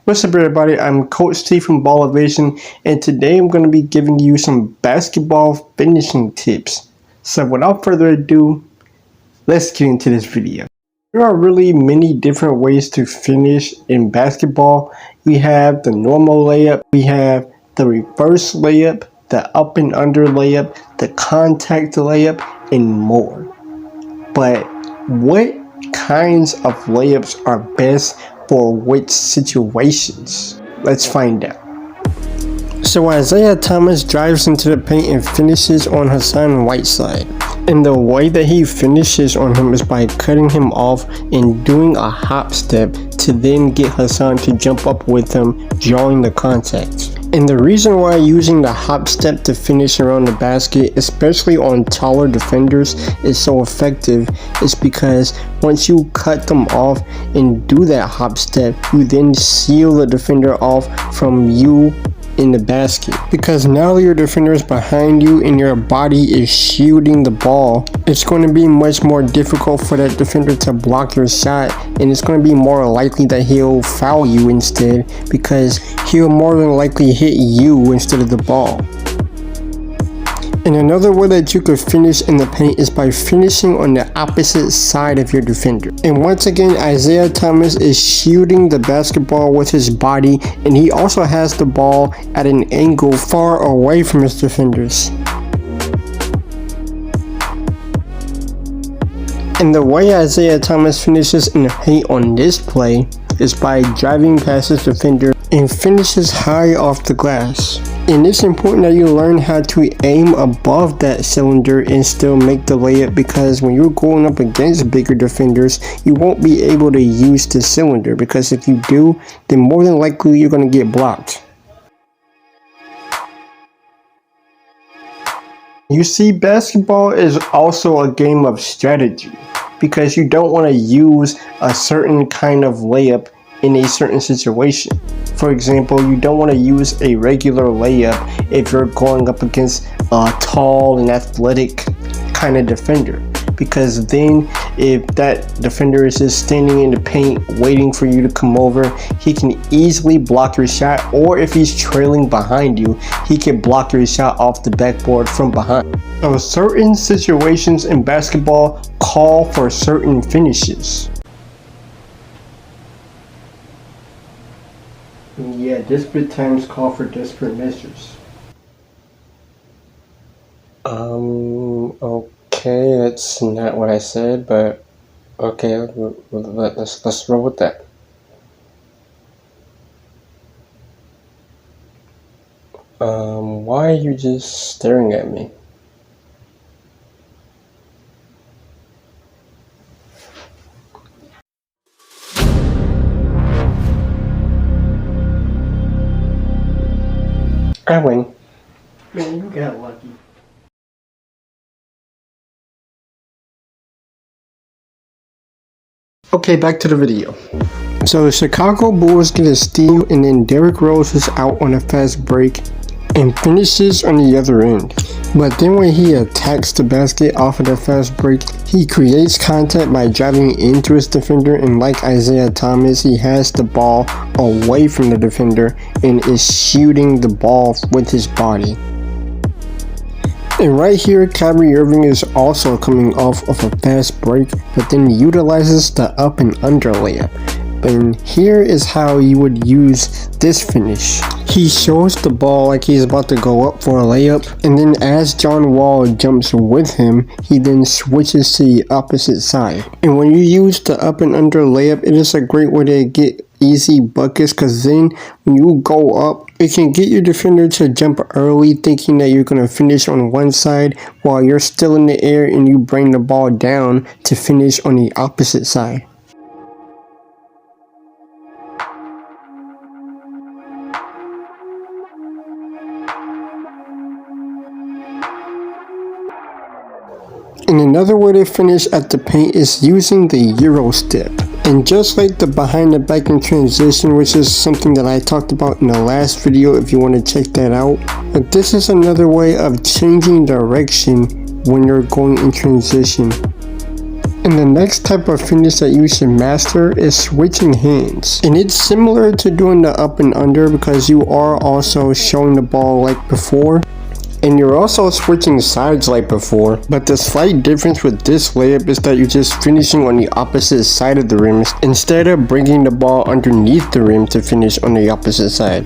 What's up everybody, I'm Coach T from Ballavation, and today I'm going to be giving you some basketball finishing tips. So without further ado, let's get into this video. There are really many different ways to finish in basketball. We have the normal layup, we have the reverse layup, the up and under layup, the contact layup, and more. But what kinds of layups are best for which situations? Let's find out. So Isaiah Thomas drives into the paint and finishes on Hassan Whiteside. And the way that he finishes on him is by cutting him off and doing a hop step to then get Hassan to jump up with him, drawing the contact. And the reason why using the hop step to finish around the basket, especially on taller defenders, is so effective is because once you cut them off and do that hop step, you then seal the defender off from you in the basket, because now your defender is behind you and your body is shielding the ball. It's going to be much more difficult for that defender to block your shot, and it's going to be more likely that he'll foul you instead, because he'll more than likely hit you instead of the ball. And another way that you could finish in the paint is by finishing on the opposite side of your defender. And once again, Isaiah Thomas is shooting the basketball with his body, and he also has the ball at an angle far away from his defenders. And the way Isaiah Thomas finishes in the paint on this play is by driving past his defender and finishes high off the glass. And it's important that you learn how to aim above that cylinder and still make the layup, because when you're going up against bigger defenders, you won't be able to use the cylinder, because if you do, then more than likely you're going to get blocked. You see, basketball is also a game of strategy, because you don't want to use a certain kind of layup in a certain situation. For example, you don't want to use a regular layup if you're going up against a tall and athletic kind of defender, because then if that defender is just standing in the paint waiting for you to come over, he can easily block your shot, or if he's trailing behind you, he can block your shot off the backboard from behind. So certain situations in basketball call for certain finishes. Yeah, desperate times call for desperate measures. Okay, that's not what I said, but okay, let's roll with that. Why are you just staring at me? I win. Man, you got lucky. Okay, back to the video. So the Chicago Bulls get a steal, and then Derrick Rose is out on a fast break and finishes on the other end. But then when he attacks the basket off of the fast break, he creates contact by driving into his defender, and like Isaiah Thomas, he has the ball away from the defender and is shooting the ball with his body. And right here, Kyrie Irving is also coming off of a fast break, but then utilizes the up and under layup. And here is how you would use this finish. He shows the ball like he's about to go up for a layup, and then as John Wall jumps with him, he then switches to the opposite side. And when you use the up and under layup, it is a great way to get easy buckets, because then when you go up, it can get your defender to jump early thinking that you're going to finish on one side while you're still in the air, and you bring the ball down to finish on the opposite side. And another way to finish at the paint is using the Euro step. And just like the behind the back in transition, which is something that I talked about in the last video if you want to check that out, but this is another way of changing direction when you're going in transition. And the next type of finish that you should master is switching hands. And it's similar to doing the up and under because you are also showing the ball like before. And you're also switching sides like before. But the slight difference with this layup is that you're just finishing on the opposite side of the rim instead of bringing the ball underneath the rim to finish on the opposite side.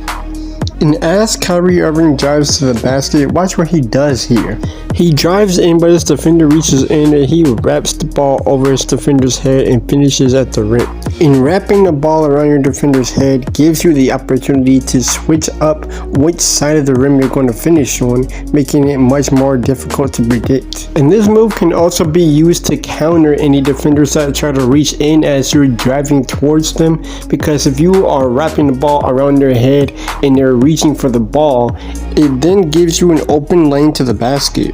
And as Kyrie Irving drives to the basket, watch what he does here. He drives in, but his defender reaches in and he wraps the ball over his defender's head and finishes at the rim. And wrapping the ball around your defender's head gives you the opportunity to switch up which side of the rim you're going to finish on, making it much more difficult to predict. And this move can also be used to counter any defenders that try to reach in as you're driving towards them, because if you are wrapping the ball around their head and they're reaching for the ball, it then gives you an open lane to the basket.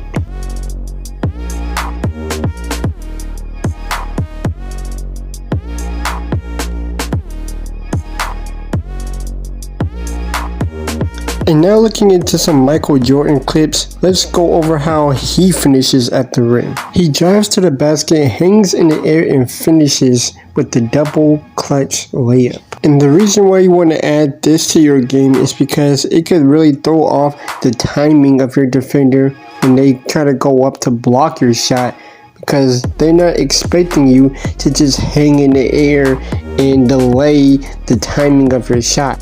And now looking into some Michael Jordan clips, let's go over how he finishes at the rim. He drives to the basket, hangs in the air, and finishes with the double clutch layup. And the reason why you want to add this to your game is because it could really throw off the timing of your defender when they try to go up to block your shot, because they're not expecting you to just hang in the air and delay the timing of your shot.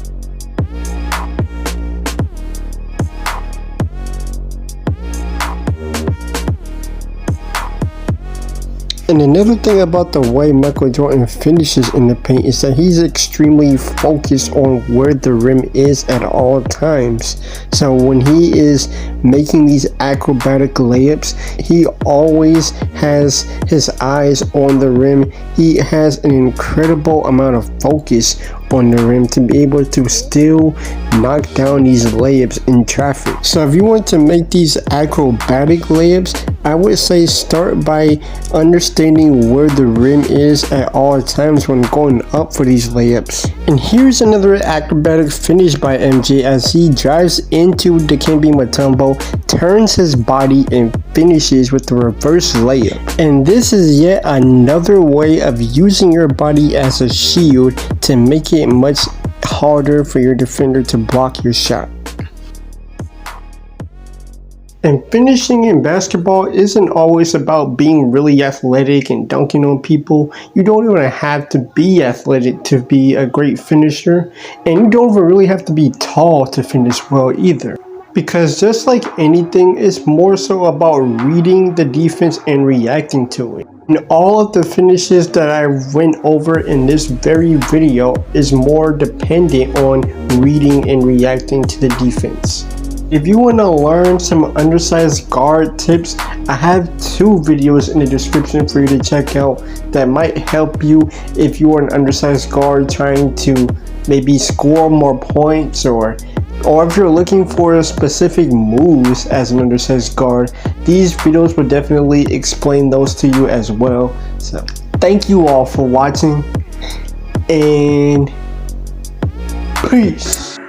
And another thing about the way Michael Jordan finishes in the paint is that he's extremely focused on where the rim is at all times. So when he is making these acrobatic layups, he always has his eyes on the rim. He has an incredible amount of focus on the rim to be able to still knock down these layups in traffic. So if you want to make these acrobatic layups, I would say start by understanding where the rim is at all times when going up for these layups. And here's another acrobatic finish by MJ as he drives into Dikembe Mutombo, turns his body and finishes with the reverse layup. And this is yet another way of using your body as a shield to make it much harder for your defender to block your shot. And finishing in basketball isn't always about being really athletic and dunking on people. You don't even have to be athletic to be a great finisher, and you don't even really have to be tall to finish well either. Because just like anything, it's more so about reading the defense and reacting to it. And all of the finishes that I went over in this very video is more dependent on reading and reacting to the defense. If you want to learn some undersized guard tips, I have 2 videos in the description for you to check out that might help you if you are an undersized guard trying to maybe score more points, or if you're looking for specific moves as an undersized guard. These videos will definitely explain those to you as well. So thank you all for watching, and peace.